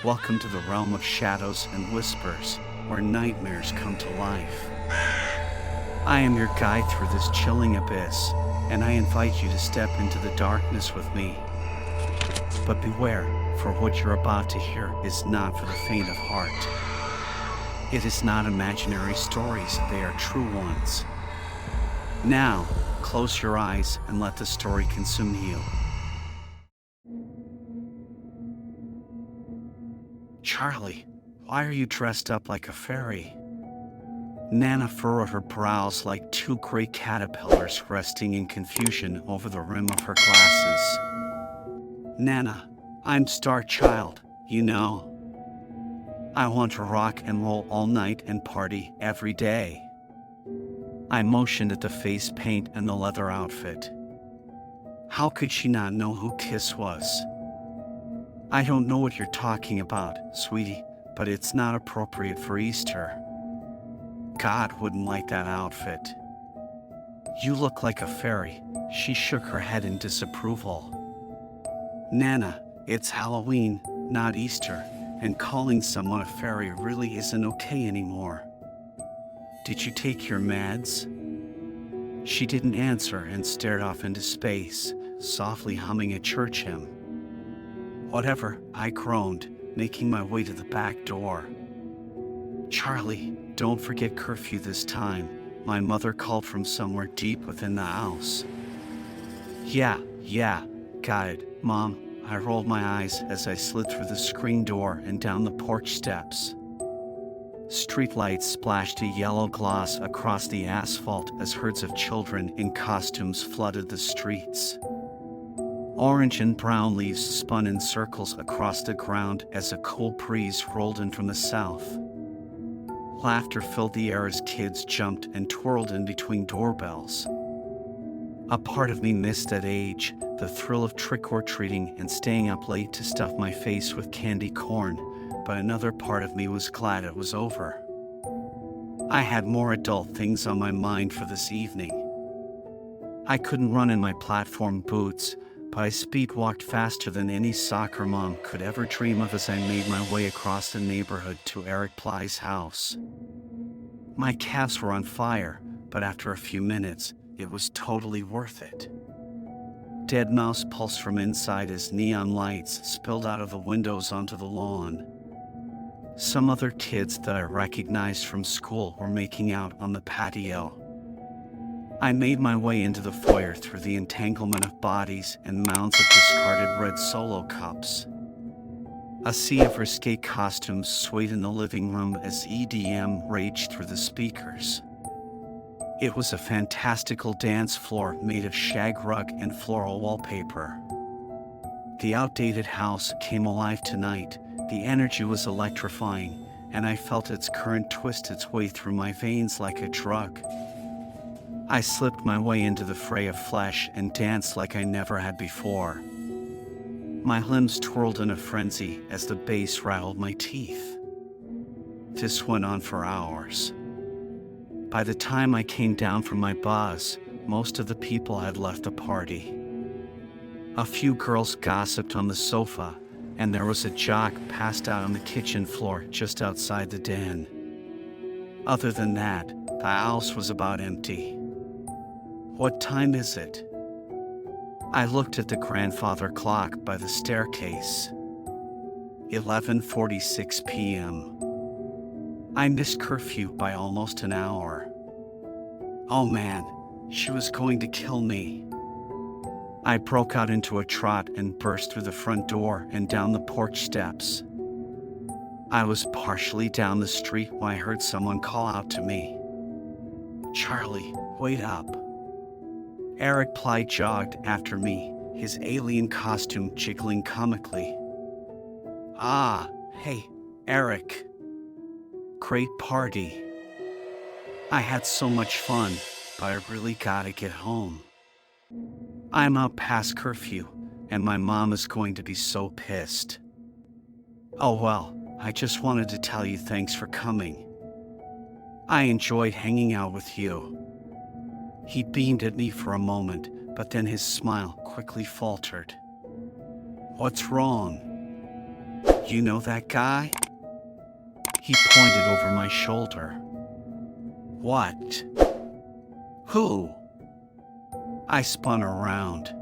Welcome to the realm of shadows and whispers, where nightmares come to life. I am your guide through this chilling abyss, and I invite you to step into the darkness with me. But beware, for what you're about to hear is not for the faint of heart. It is not imaginary stories, they are true ones. Now, close your eyes and let the story consume you. Charlie, why are you dressed up like a fairy? Nana furrowed her brows like two gray caterpillars resting in confusion over the rim of her glasses. Nana, I'm Star Child, you know. I want to rock and roll all night and party every day. I motioned at the face paint and the leather outfit. How could she not know who Kiss was? I don't know what you're talking about, sweetie, but it's not appropriate for Easter. God wouldn't like that outfit. You look like a fairy. She shook her head in disapproval. Nana, it's Halloween, not Easter, and calling someone a fairy really isn't okay anymore. Did you take your meds? She didn't answer and stared off into space, softly humming a church hymn. Whatever, I groaned, making my way to the back door. Charlie, don't forget curfew this time. My mother called from somewhere deep within the house. Yeah, got it, Mom. I rolled my eyes as I slid through the screen door and down the porch steps. Streetlights splashed a yellow gloss across the asphalt as herds of children in costumes flooded the streets. Orange and brown leaves spun in circles across the ground as a cool breeze rolled in from the south. Laughter filled the air as kids jumped and twirled in between doorbells. A part of me missed that age, the thrill of trick-or-treating and staying up late to stuff my face with candy corn, but another part of me was glad it was over. I had more adult things on my mind for this evening. I couldn't run in my platform boots, but I speed-walked faster than any soccer mom could ever dream of as I made my way across the neighborhood to Eric Ply's house. My calves were on fire, but after a few minutes, it was totally worth it. Dead mouse pulsed from inside as neon lights spilled out of the windows onto the lawn. Some other kids that I recognized from school were making out on the patio. I made my way into the foyer through the entanglement of bodies and mounds of discarded red Solo cups. A sea of risque costumes swayed in the living room as EDM raged through the speakers. It was a fantastical dance floor made of shag rug and floral wallpaper. The outdated house came alive tonight. The energy was electrifying, and I felt its current twist its way through my veins like a drug. I slipped my way into the fray of flesh and danced like I never had before. My limbs twirled in a frenzy as the bass rattled my teeth. This went on for hours. By the time I came down from my buzz, most of the people had left the party. A few girls gossiped on the sofa, and there was a jock passed out on the kitchen floor just outside the den. Other than that, the house was about empty. What time is it? I looked at the grandfather clock by the staircase. 11:46 p.m. I missed curfew by almost an hour. Oh man, she was going to kill me. I broke out into a trot and burst through the front door and down the porch steps. I was partially down the street when I heard someone call out to me. Charlie, wait up. Eric Ply jogged after me, his alien costume jiggling comically. Ah, hey, Eric. Great party. I had so much fun, but I really gotta get home. I'm out past curfew, and my mom is going to be so pissed. Oh well, I just wanted to tell you thanks for coming. I enjoyed hanging out with you. He beamed at me for a moment, but then his smile quickly faltered. What's wrong? You know that guy? He pointed over my shoulder. What? Who? I spun around.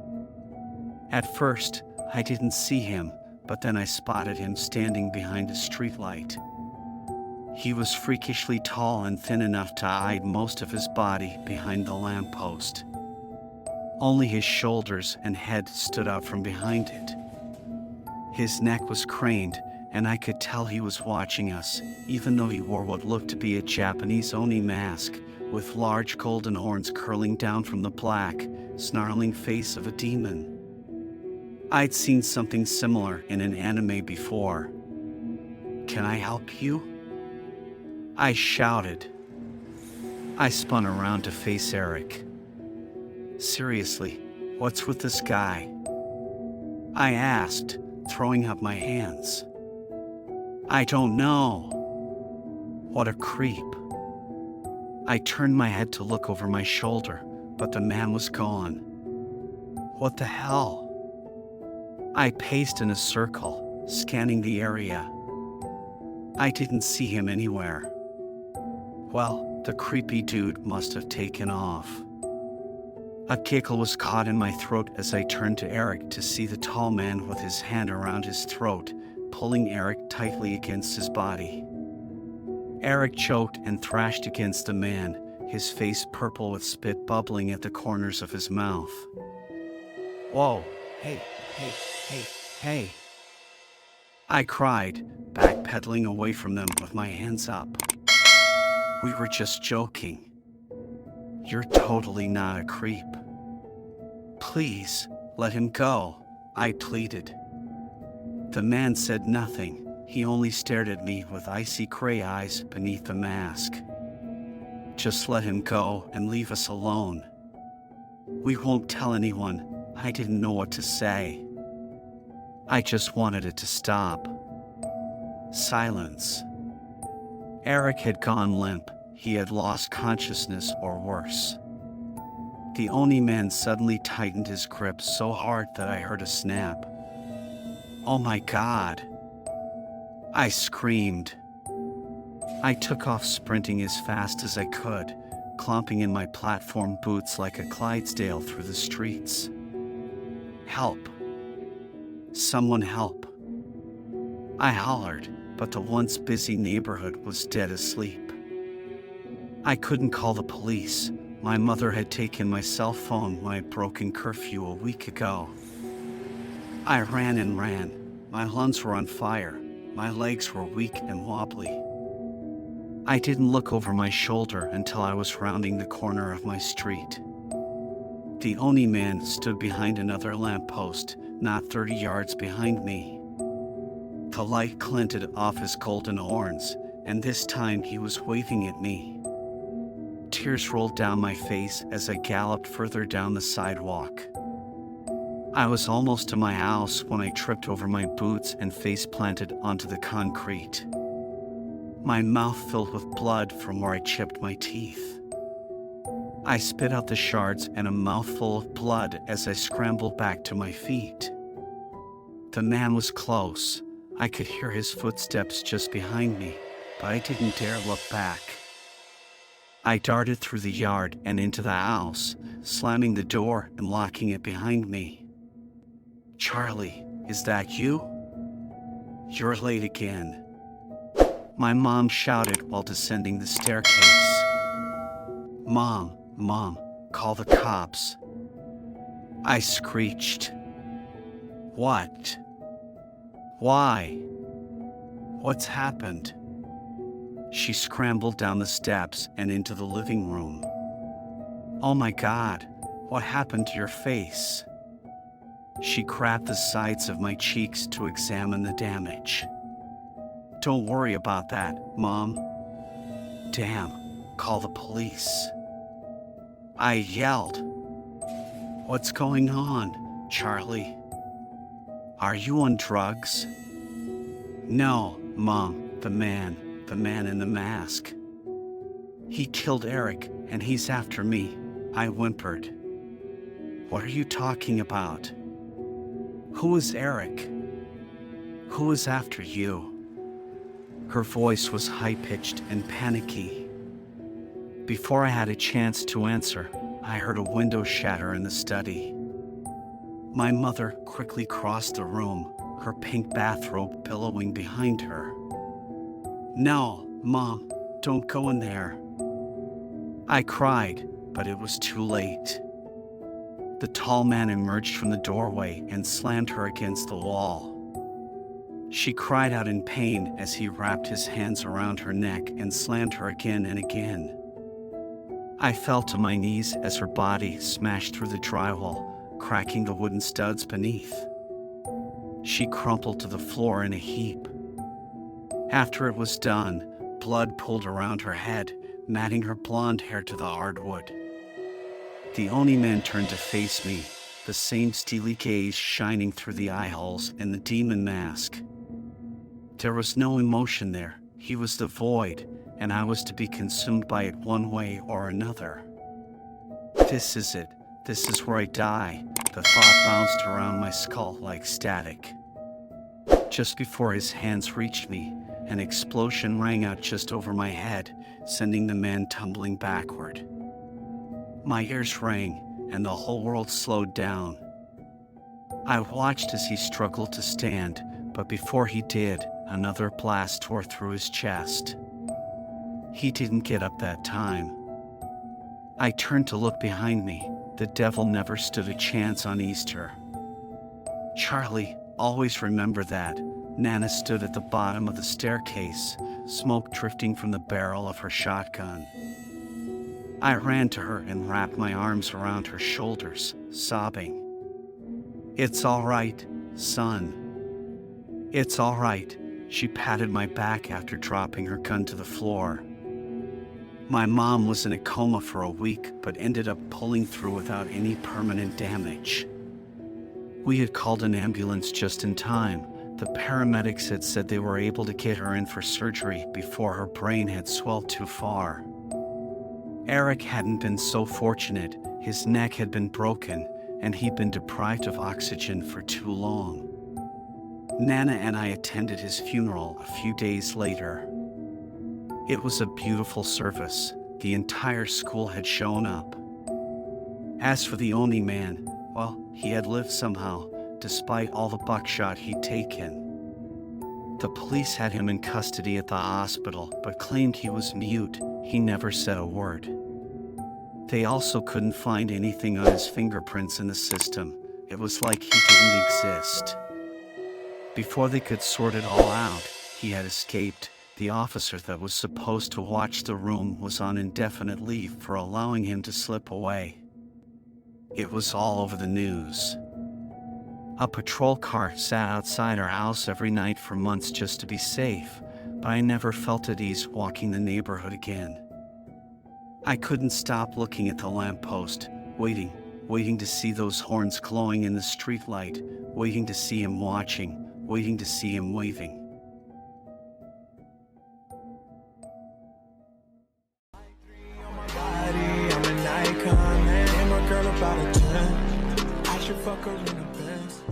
At first, I didn't see him, but then I spotted him standing behind a streetlight. He was freakishly tall and thin enough to hide most of his body behind the lamppost. Only his shoulders and head stood out from behind it. His neck was craned, and I could tell he was watching us, even though he wore what looked to be a Japanese Oni mask, with large golden horns curling down from the black, snarling face of a demon. I'd seen something similar in an anime before. Can I help you? I shouted. I spun around to face Eric. Seriously, what's with this guy? I asked, throwing up my hands. I don't know. What a creep. I turned my head to look over my shoulder, but the man was gone. What the hell? I paced in a circle, scanning the area. I didn't see him anywhere. Well, the creepy dude must have taken off. A giggle was caught in my throat as I turned to Eric to see the tall man with his hand around his throat, pulling Eric tightly against his body. Eric choked and thrashed against the man, his face purple with spit bubbling at the corners of his mouth. Whoa, hey. I cried, backpedaling away from them with my hands up. We were just joking. You're totally not a creep. Please, let him go, I pleaded. The man said nothing. He only stared at me with icy gray eyes beneath the mask. Just let him go and leave us alone. We won't tell anyone. I didn't know what to say. I just wanted it to stop. Silence. Eric had gone limp. He had lost consciousness or worse. The Oni man suddenly tightened his grip so hard that I heard a snap. Oh my God. I screamed. I took off sprinting as fast as I could, clomping in my platform boots like a Clydesdale through the streets. Help. Someone help. I hollered, but the once busy neighborhood was dead asleep. I couldn't call the police. My mother had taken my cell phone when I'd broken curfew a week ago. I ran and ran. My lungs were on fire. My legs were weak and wobbly. I didn't look over my shoulder until I was rounding the corner of my street. The Oni man stood behind another lamppost, not 30 yards behind me. The light glinted off his golden horns, and this time he was waving at me. Tears rolled down my face as I galloped further down the sidewalk. I was almost to my house when I tripped over my boots and face planted onto the concrete. My mouth filled with blood from where I chipped my teeth. I spit out the shards and a mouthful of blood as I scrambled back to my feet. The man was close. I could hear his footsteps just behind me, but I didn't dare look back. I darted through the yard and into the house, slamming the door and locking it behind me. Charlie, is that you? You're late again. My mom shouted while descending the staircase. Mom, call the cops. I screeched. What? Why? What's happened? She scrambled down the steps and into the living room. Oh my God, what happened to your face? She grabbed the sides of my cheeks to examine the damage. Don't worry about that, Mom. Damn, call the police. I yelled. What's going on, Charlie? Are you on drugs? No, Mom, the man in the mask. He killed Eric and he's after me, I whimpered. What are you talking about? Who is Eric? Who is after you? Her voice was high-pitched and panicky. Before I had a chance to answer, I heard a window shatter in the study. My mother quickly crossed the room, her pink bathrobe billowing behind her. "No, Mom, don't go in there." I cried, but it was too late. The tall man emerged from the doorway and slammed her against the wall. She cried out in pain as he wrapped his hands around her neck and slammed her again and again. I fell to my knees as her body smashed through the drywall, cracking the wooden studs beneath. She crumpled to the floor in a heap. After it was done, blood pooled around her head, matting her blonde hair to the hardwood. The Oni man turned to face me, the same steely gaze shining through the eye holes in the demon mask. There was no emotion there. He was the void, and I was to be consumed by it one way or another. This is it. This is where I die. The thought bounced around my skull like static. Just before his hands reached me, an explosion rang out just over my head, sending the man tumbling backward. My ears rang, and the whole world slowed down. I watched as he struggled to stand, but before he did, another blast tore through his chest. He didn't get up that time. I turned to look behind me. The devil never stood a chance on Easter. "Charlie, always remember that." Nana stood at the bottom of the staircase, smoke drifting from the barrel of her shotgun. I ran to her and wrapped my arms around her shoulders, sobbing. "It's all right, son. It's all right." She patted my back after dropping her gun to the floor. My mom was in a coma for a week, but ended up pulling through without any permanent damage. We had called an ambulance just in time. The paramedics had said they were able to get her in for surgery before her brain had swelled too far. Eric hadn't been so fortunate. His neck had been broken, and he'd been deprived of oxygen for too long. Nana and I attended his funeral a few days later. It was a beautiful service. The entire school had shown up. As for the Oni man, well, he had lived somehow, despite all the buckshot he'd taken. The police had him in custody at the hospital, but claimed he was mute. He never said a word. They also couldn't find anything on his fingerprints in the system. It was like he didn't exist. Before they could sort it all out, he had escaped. The officer that was supposed to watch the room was on indefinite leave for allowing him to slip away. It was all over the news. A patrol car sat outside our house every night for months just to be safe, but I never felt at ease walking the neighborhood again. I couldn't stop looking at the lamppost, waiting to see those horns glowing in the streetlight, waiting to see him watching, waiting to see him waving. I'm an icon, man. I'm a girl about a 10. I should fuck her in the Benz.